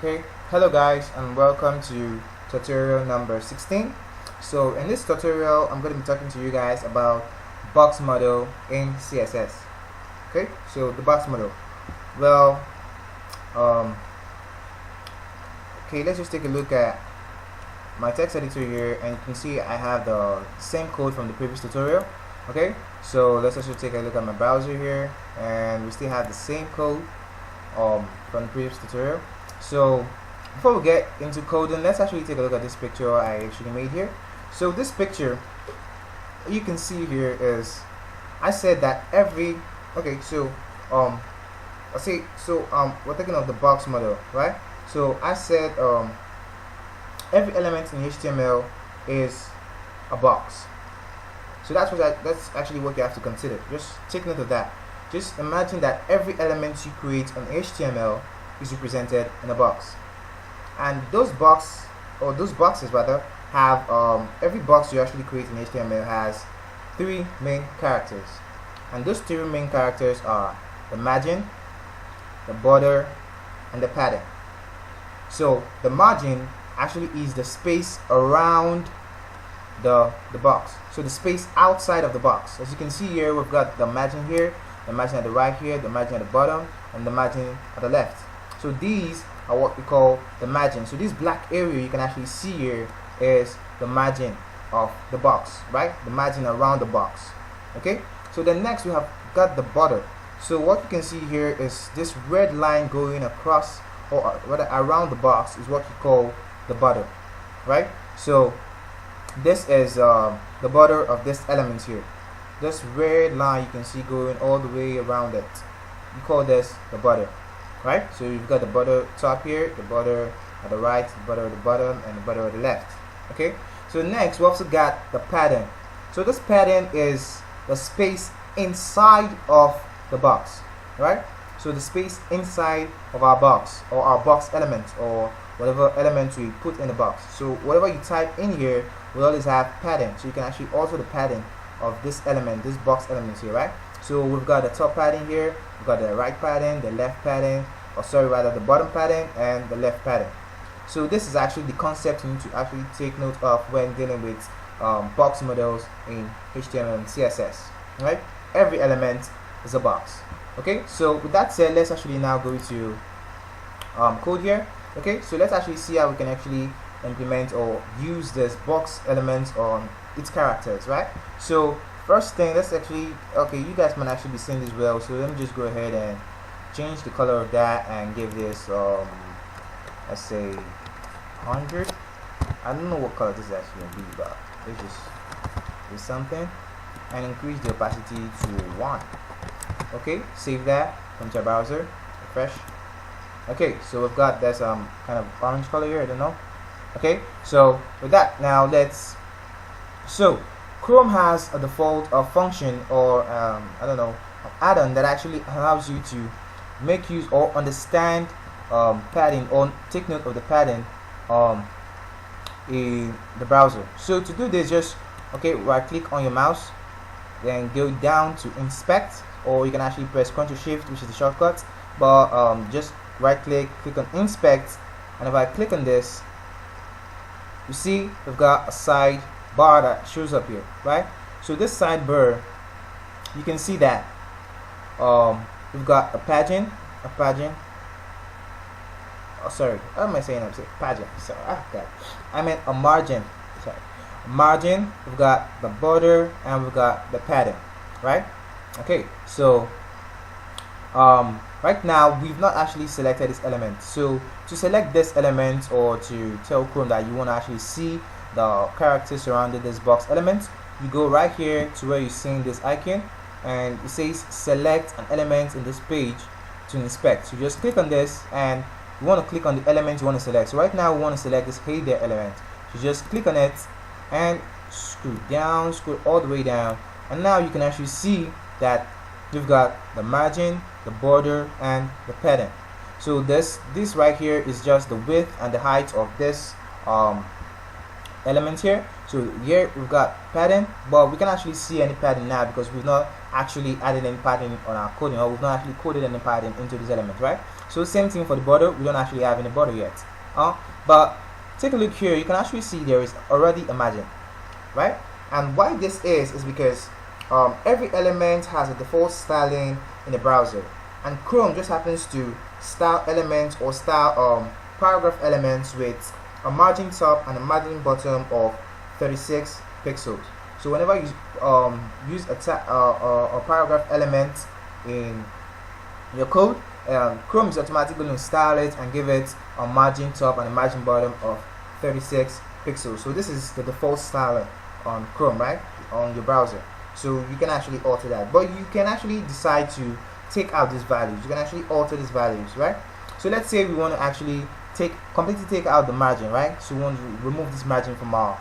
Okay, hello guys and welcome to tutorial number 16. So in this tutorial I'm going to be talking to you guys about box model in CSS. Okay, so the box model. Well, okay, let's just take a look at my text editor here, and you can see I have the same code from the previous tutorial. Okay, so let's also take a look at my browser here, and we still have the same code from the previous tutorial. So before we get into coding, let's actually take a look at this picture I actually made here. So this picture you can see here is, I said that every, okay, so we're thinking of the box model, right? So I said every element in HTML is a box. So that's actually what you have to consider. Just take note of that. Just imagine that every element you create on HTML is represented in a box, and those boxes rather have every box you actually create in HTML has three main characters, and those three main characters are the margin, the border, and the padding. So the margin actually is the space around the box, so the space outside of the box. As you can see here, we've got the margin here, the margin at the right here, the margin at the bottom, and the margin at the left. So these are what we call the margin. So this black area you can actually see here is the margin of the box, right? The margin around the box. Okay, so then next we have got the border. So what you can see here is this red line going across, or rather around the box, is what you call the border, right? So this is the border of this element here. This red line you can see going all the way around it, you call this the border, right? So you've got the border top here, the border at the right, the border at the bottom, and the border at the left. Okay, so next we also got the padding. So this padding is the space inside of the box, right? So the space inside of our box, or our box element, or whatever element we put in the box. So whatever you type in here will always have padding. So you can actually alter the padding of this element, this box element here, right? So we've got the top padding here, we've got the right padding, the left padding, or sorry, rather the bottom padding and the left padding. So this is actually the concept you need to actually take note of when dealing with box models in HTML and CSS, right? Every element is a box. Okay, so with that said, let's actually now go to code here. Okay, so let's actually see how we can actually implement or use this box element on its characters, right? So first thing, let's actually, okay, you guys might actually be seeing this well, so let me just go ahead and change the color of that and give this let's say 100. I don't know what color this is actually gonna be, but let's just do something and increase the opacity to 1. Okay, save that, come to your browser, refresh. Okay, so we've got this kind of orange color here, I don't know. Okay, so with that, now so Chrome has a default function, or I don't know, an add-on that actually allows you to make use or understand padding, or take note of the padding in the browser. So to do this, just right click on your mouse, then go down to inspect, or you can actually press Ctrl Shift, which is the shortcut, but just right click on inspect, and if I click on this, you see we've got a side bar that shows up here, right? So this sidebar, you can see that we've got a padding. Oh, sorry, what am I saying? I'm saying padding. Sorry, I meant a margin. Sorry, margin. We've got the border and we've got the padding, right? Okay, so right now we've not actually selected this element. So to select this element, or to tell Chrome that you want to actually see the characters surrounding this box element, you go right here to where you're seeing this icon, and it says select an element in this page to inspect. So you just click on this, and you want to click on the element you want to select. So right now we want to select this hey there element. So just click on it and scroll down, scroll all the way down, and now you can actually see that you've got the margin, the border, and the padding. So this right here is just the width and the height of this element here. So here we've got padding, but we can actually see any padding now because we've not actually added any padding on our coding, or we've not actually coded any padding into this element, right? So same thing for the border, we don't actually have any border yet. But take a look here, you can actually see there is already a margin, right? And why this is because every element has a default styling in the browser, and Chrome just happens to style elements or style paragraph elements with a margin top and a margin bottom of 36 pixels. So whenever you use a paragraph element in your code, Chrome is automatically going to style it and give it a margin top and a margin bottom of 36 pixels. So this is the default styling on Chrome, right, on your browser. So you can actually alter that, but you can actually decide to take out these values. You can actually alter these values, right? So let's say we want to actually completely take out the margin, right? So we want to remove this margin from our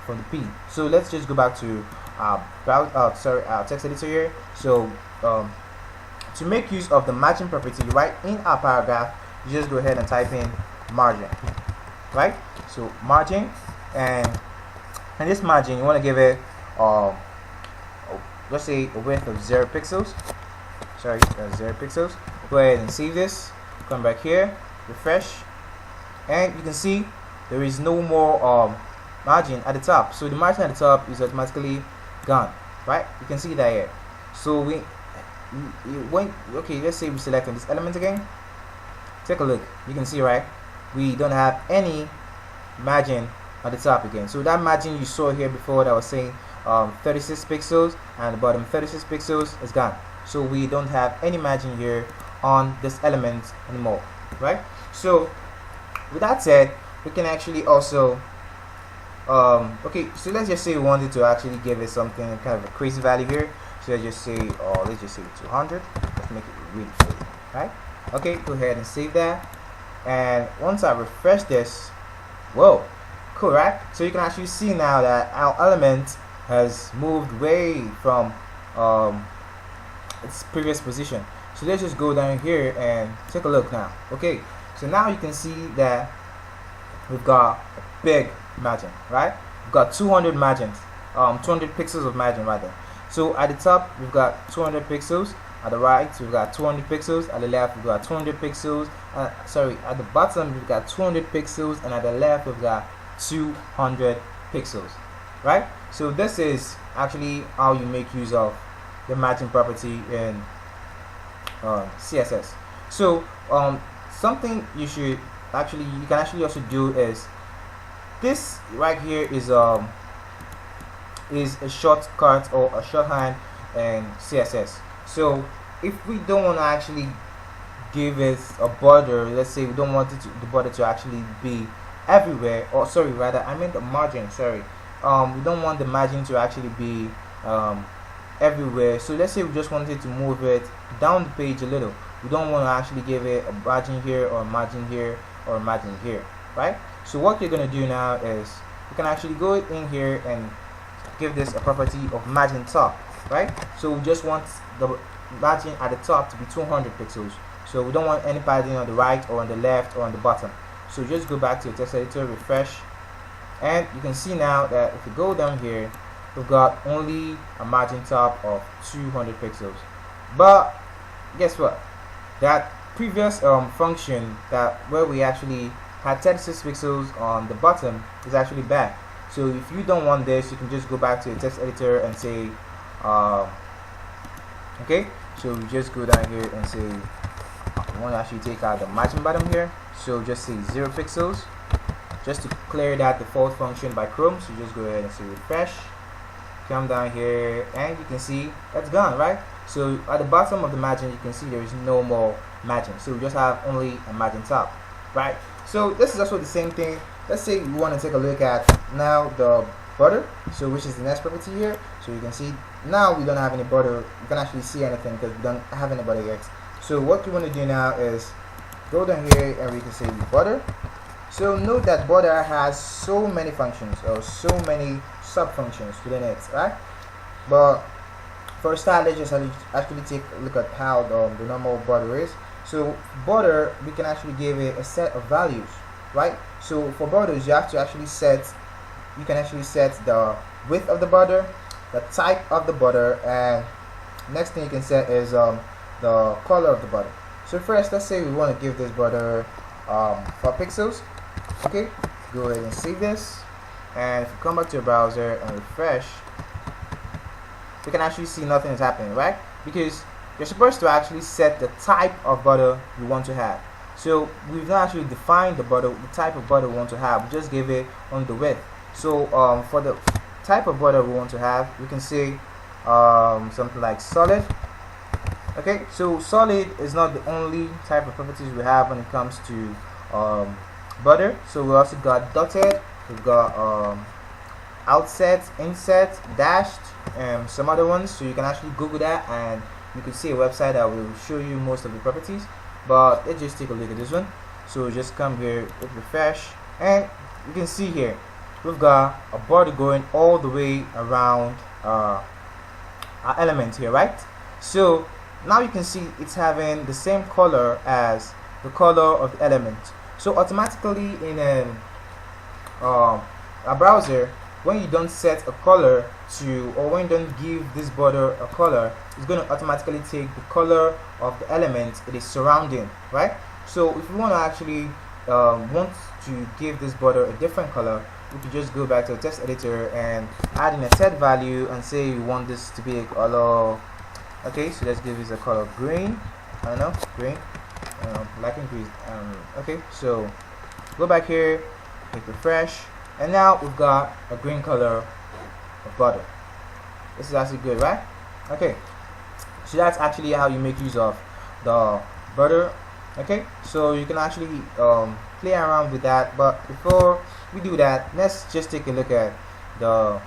from the P. So let's just go back to our text editor here. So to make use of the margin property, right, in our paragraph, you just go ahead and type in margin, right? So margin, and this margin you want to give it let's say a width of 0 pixels. 0 pixels. Go ahead and save this. Come back here, refresh, and you can see there is no more margin at the top. So the margin at the top is automatically gone, right? You can see that here. So okay, let's say we select on this element again. Take a look. You can see, right, we don't have any margin at the top again. So that margin you saw here before that was saying 36 pixels and the bottom 36 pixels is gone. So we don't have any margin here on this element anymore, right? So with that said, we can actually also okay, so let's just say we wanted to actually give it something kind of a crazy value here. So let's just say 200. Let's make it really pretty, right? Okay, go ahead and save that, and once I refresh this, whoa, cool, right? So you can actually see now that our element has moved way from its previous position. So let's just go down here and take a look now. Okay, so now you can see that we've got a big margin, right? We've got 200 margins, 200 pixels of margin rather. So at the top we've got 200 pixels, at the right we've got 200 pixels, at the left we've got 200 pixels, at the bottom we've got 200 pixels, and at the left we've got 200 pixels, right? So this is actually how you make use of the margin property in CSS. So something you can actually also do is this right here is a shortcut or a shorthand in CSS. So if we don't want to actually give it a border, let's say we don't want the border to actually be everywhere, or sorry, rather I meant the margin, sorry. We don't want the margin to actually be everywhere. So let's say we just wanted to move it down the page a little. We don't want to actually give it a margin here or a margin here or a margin here, right? So what you're going to do now is you can actually go in here and give this a property of margin top, right? So we just want the margin at the top to be 200 pixels. So we don't want any padding on the right or on the left or on the bottom. So just go back to your text editor, refresh, and you can see now that if you go down here, we've got only a margin top of 200 pixels. But guess what? That previous function where we actually had 36 pixels on the bottom is actually back. So if you don't want this, you can just go back to your text editor and say okay, so we just go down here and say we want to actually take out the margin bottom here. So just say 0 pixels just to clear that default function by Chrome. So just go ahead and say refresh, come down here, and you can see that's gone, right? So at the bottom of the margin you can see there is no more margin, so we just have only a margin top, right? So this is also the same thing. Let's say we want to take a look at now the border, so which is the next property here. So you can see now we don't have any border. You can actually see anything because we don't have any border yet. So what we want to do now is go down here and we can say border. So note that border has so many functions or so many sub functions within it, right? But for a start, let's just actually take a look at how the normal border is. So border, we can actually give it a set of values, right? So for borders, you have to actually you can actually set the width of the border, the type of the border, and next thing you can set is the color of the border. So first, let's say we want to give this border 4 pixels. Okay, go ahead and save this, and if you come back to your browser and refresh, you can actually see nothing is happening, right? Because you're supposed to actually set the type of border you want to have. So we've not actually defined the border, the type of border we want to have. We just give it on the width. So for the type of border we want to have, we can say something like solid. Okay, so solid is not the only type of properties we have when it comes to border. So we also got dotted, we've got outset, inset, dashed, and some other ones. So you can actually Google that and you can see a website that will show you most of the properties. But let's just take a look at this one. So just come here, hit refresh, and you can see here we've got a border going all the way around our element here, right? So now you can see it's having the same color as the color of the element. So automatically in a browser, when you don't set a color to, or when you don't give this border a color, it's going to automatically take the color of the element it is surrounding, right? So if you want to actually want to give this border a different color, you can just go back to the text editor and add in a set value and say you want this to be a color. Okay, so let's give this a color green. I don't know, green. Liking green. Okay, so go back here, hit refresh, and now we've got a green color of border. This is actually good, right? Okay, so that's actually how you make use of the border. Okay, so you can actually play around with that, but before we do that, let's just take a look at the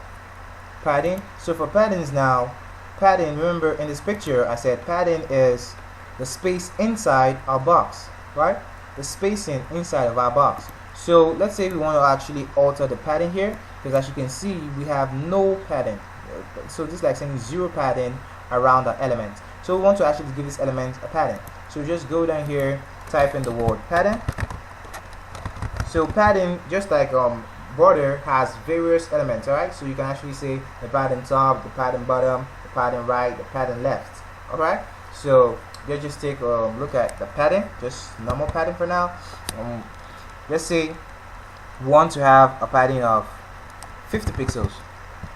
padding. So for paddings now, padding, remember in this picture I said padding is the space inside our box, right? The spacing inside of our box. So let's say we want to actually alter the padding here, because as you can see we have no padding. So this is like saying 0 padding around the element. So we want to actually give this element a padding. So just go down here, type in the word padding. So padding, just like border, has various elements, alright? So you can actually say the padding top, the padding bottom, the padding right, the padding left. Alright? So let's just take a look at the padding, just normal padding for now. Let's say we want to have a padding of 50 pixels.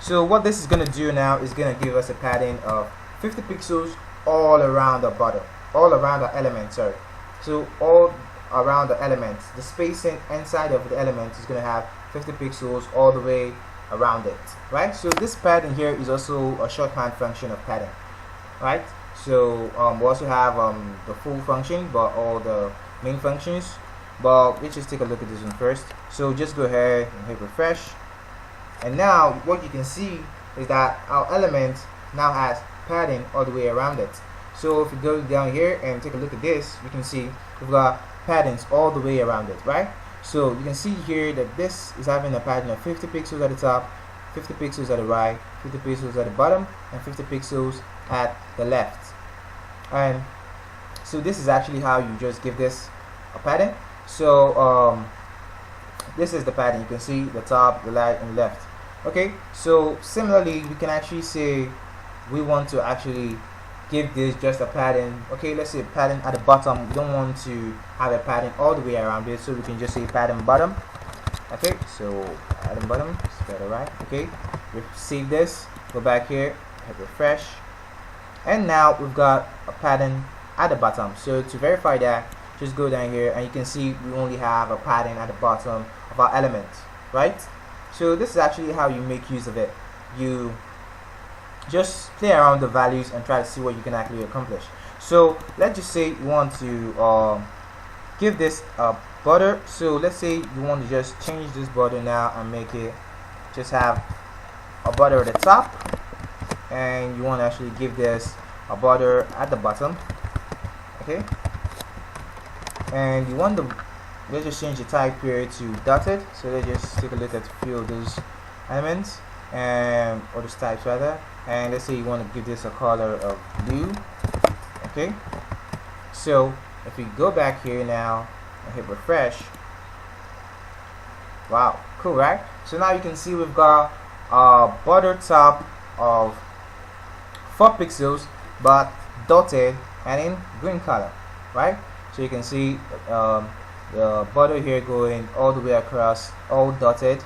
So what this is going to do now is going to give us a padding of 50 pixels all around the border, all around the element, sorry. So all around the element, the spacing inside of the element is going to have 50 pixels all the way around it, right? So this padding here is also a shorthand function of padding, right? So we also have the full function, but all the main functions. But let's just take a look at this one first. So just go ahead and hit refresh, and now what you can see is that our element now has padding all the way around it. So if you go down here and take a look at this, you can see we've got paddings all the way around it, right? So you can see here that this is having a padding of 50 pixels at the top, 50 pixels at the right, 50 pixels at the bottom, and 50 pixels at the left. And so this is actually how you just give this a padding. So this is the padding. You can see the top, the right, and left. Okay, so similarly we can actually say we want to actually give this just a padding. Okay, let's say padding at the bottom. We don't want to have a padding all the way around it, so we can just say padding bottom. Okay, so padding bottom is better, right? Okay, we save this, go back here, hit refresh, and now we've got a padding at the bottom. So to verify that, just go down here and you can see we only have a padding at the bottom of our element, right? So this is actually how you make use of it. You just play around the values and try to see what you can actually accomplish. So let's just say you want to give this a border. So let's say you want to just change this border now and make it just have a border at the top, and you want to actually give this a border at the bottom. Okay, and you want the, let's just change the type here to dotted. So let's just take a look at a few of those elements, and or those types rather. And let's say you want to give this a color of blue. Okay, so if we go back here now and hit refresh, wow, cool, right? So now you can see we've got a border top of 4 pixels but dotted and in green color, right? So you can see the border here going all the way across, all dotted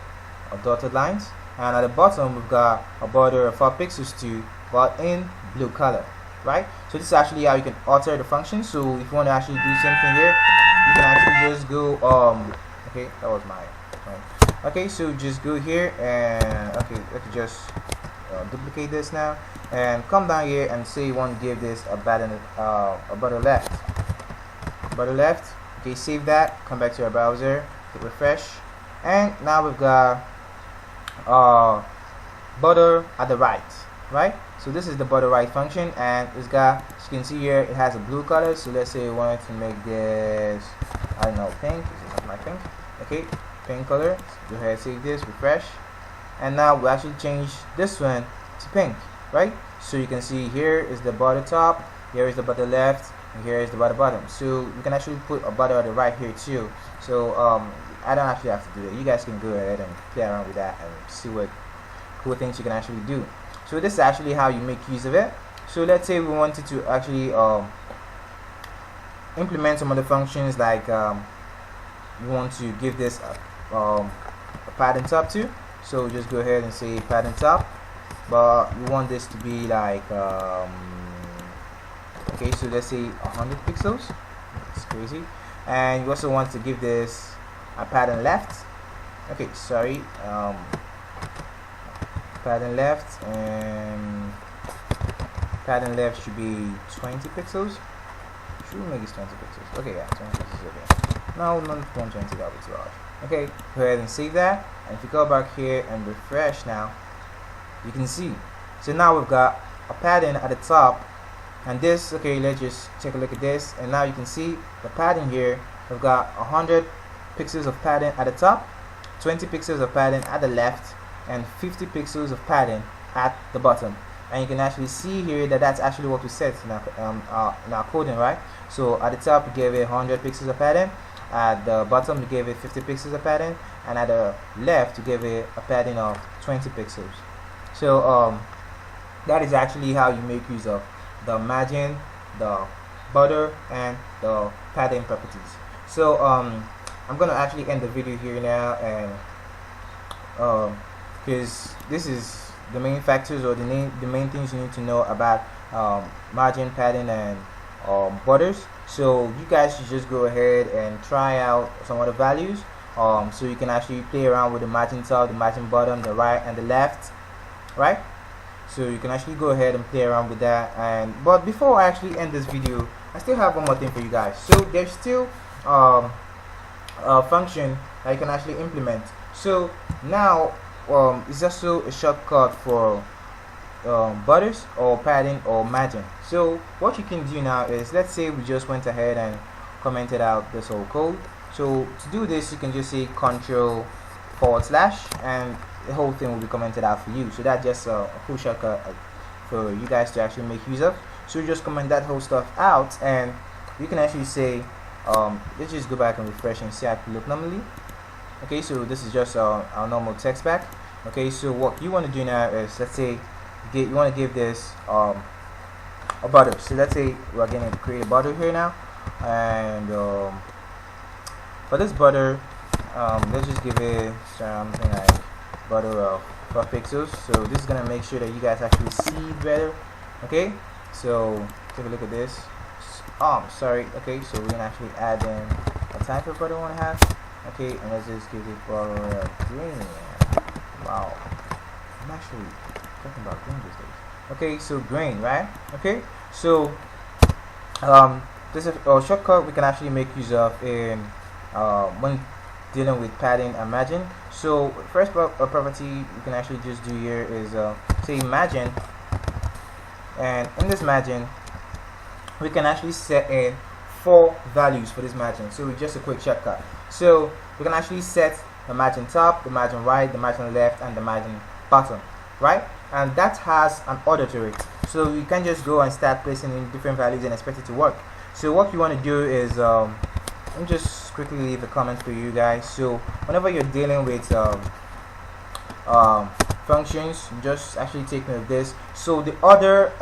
lines, and at the bottom we've got a border of 4 pixels too, but in blue color, right? So this is actually how you can alter the function. So if you want to actually do something here, you can actually just go okay, that was my point. Okay, so just go here and okay, let's just duplicate this now and come down here and say you want to give this a button left. Okay, save that, come back to your browser, hit refresh, and now we've got border at the right. So this is the border right function, and it's got, as you can see here, it has a blue color. So let's say we wanted to make this, I don't know, pink. This is not my pink. Okay, pink color. Go ahead, save this, refresh, and now we actually change this one to pink, right? So you can see here is the border top, here is the border left, and here is the border bottom. So you can actually put a border at the right here too. So I don't actually have to do that. You guys can go ahead and play around with that and see what cool things you can actually do. So this is actually how you make use of it. So let's say we wanted to actually implement some of the functions, like we want to give this a padding top too. So just go ahead and say padding top, but we want this to be like okay, so let's say 100 pixels. That's crazy. And you also want to give this a padding left. Okay, sorry, padding left, and padding left should be 20 pixels. Should we make it 20 pixels? Okay, yeah, 20 pixels. Okay. No, not 120. That'll be too large. Okay, go ahead and save that. And if you go back here and refresh now, you can see. So now we've got a padding at the top, and this. Okay, let's just take a look at this, and now you can see the padding here. We've got 100 pixels of padding at the top, 20 pixels of padding at the left, and 50 pixels of padding at the bottom. And you can actually see here that that's actually what we set in our coding, right? So at the top we gave it 100 pixels of padding, at the bottom we gave it 50 pixels of padding, and at the left we gave it a padding of 20 pixels. So that is actually how you make use of the margin, the border, and the padding properties. So I'm gonna actually end the video here now, and because this is the main factors or the main things you need to know about margin, padding, and borders. So you guys should just go ahead and try out some of the values, so you can actually play around with the margin top, the margin bottom, the right and the left, right? So you can actually go ahead and play around with that. But before I actually end this video, I still have one more thing for you guys. So there's still a function that you can actually implement. So now it's also a shortcut for borders or padding or margin. So what you can do now is, let's say we just went ahead and commented out this whole code. So to do this, you can just say Ctrl// and the whole thing will be commented out for you. So that's just a cool shortcut for you guys to actually make use of. So you just comment that whole stuff out, and you can actually say let's just go back and refresh and see how it look normally. Okay, so this is just our normal text back. Okay, so what you want to do now is, let's say you want to give this a border. So let's say we're going to create a border here now, and for this border, let's just give it something like border of 4 pixels. So this is going to make sure that you guys actually see better. Okay, so take a look at this. Sorry. Okay, so we're going to actually add in a type of border we want to have. Okay, and let's just give it border green. Wow, I'm actually talking about green these days. Okay, so green, right? Okay, so this is a shortcut we can actually make use of in when dealing with padding and margin. So first property you can actually just do here is say margin, and in this margin we can actually set in 4 values for this margin. So it's just a quick shortcut. So we can actually set the margin top, the margin right, the margin left, and the margin bottom, right? And that has an order to it. So you can just go and start placing in different values and expect it to work. So what you want to do is let me just quickly leave a comment for you guys. So whenever you're dealing with functions, just actually take note of this. So the order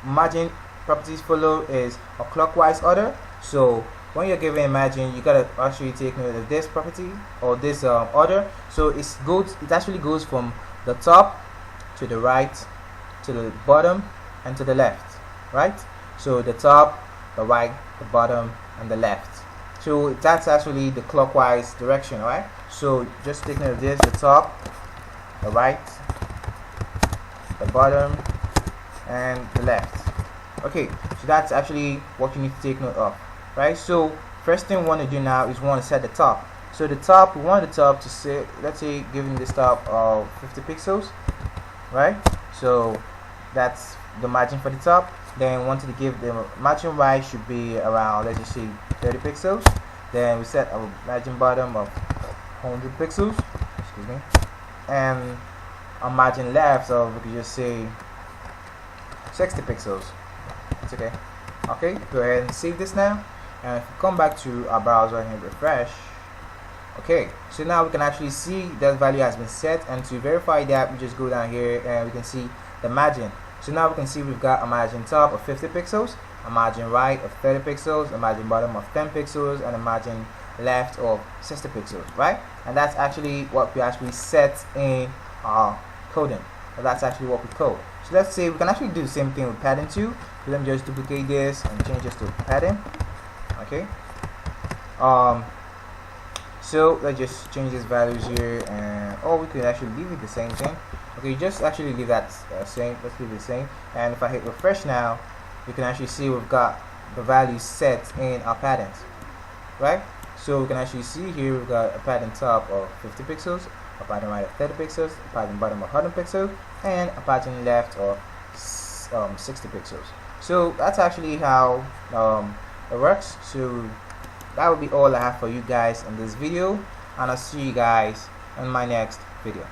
margin properties follow is a clockwise order. So when you're given a margin, you gotta actually take note of this property or this order. So it actually goes from the top to the right, to the bottom, and to the left, right? So the top, the right, the bottom, and the left. So that's actually the clockwise direction, right? So just take note of this: the top, the right, the bottom, and the left. Okay, so that's actually what you need to take note of, right? So first thing we want to do now is we want to set the top. So the top, we want the top to say, let's say giving this top of 50 pixels, right? So that's the margin for the top. Then we wanted to give the margin right should be around, let's just say 30 pixels. Then we set our margin bottom of 100 pixels, excuse me, and a margin left of, we could just say 60 pixels. It's okay. Okay, go ahead and save this now, and if we come back to our browser and refresh, okay, so now we can actually see that value has been set, and to verify that we just go down here and we can see the margin. So now we can see we've got a margin top of 50 pixels, a margin right of 30 pixels, a margin bottom of 10 pixels, and a margin left of 60 pixels, right? And that's actually what we actually set in our coding. So that's actually what we code. So let's say we can actually do the same thing with padding too. So let me just duplicate this and change this to padding. Okay. So let's just change these values here, and we could actually leave it the same thing. Okay, just actually leave that same. Let's leave it the same. And if I hit refresh now, you can actually see we've got the values set in our patterns, right? So we can actually see here we've got a pattern top of 50 pixels, a pattern right of 30 pixels, a pattern bottom of 100 pixels, and a pattern left of 60 pixels. So that's actually how it works. So that will be all I have for you guys in this video, and I'll see you guys in my next video.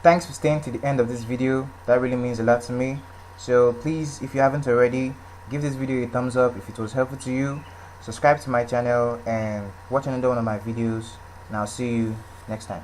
Thanks for staying to the end of this video. That really means a lot to me. So please, if you haven't already, give this video a thumbs up if it was helpful to you. Subscribe to my channel and watch another one of my videos, and I'll see you next time.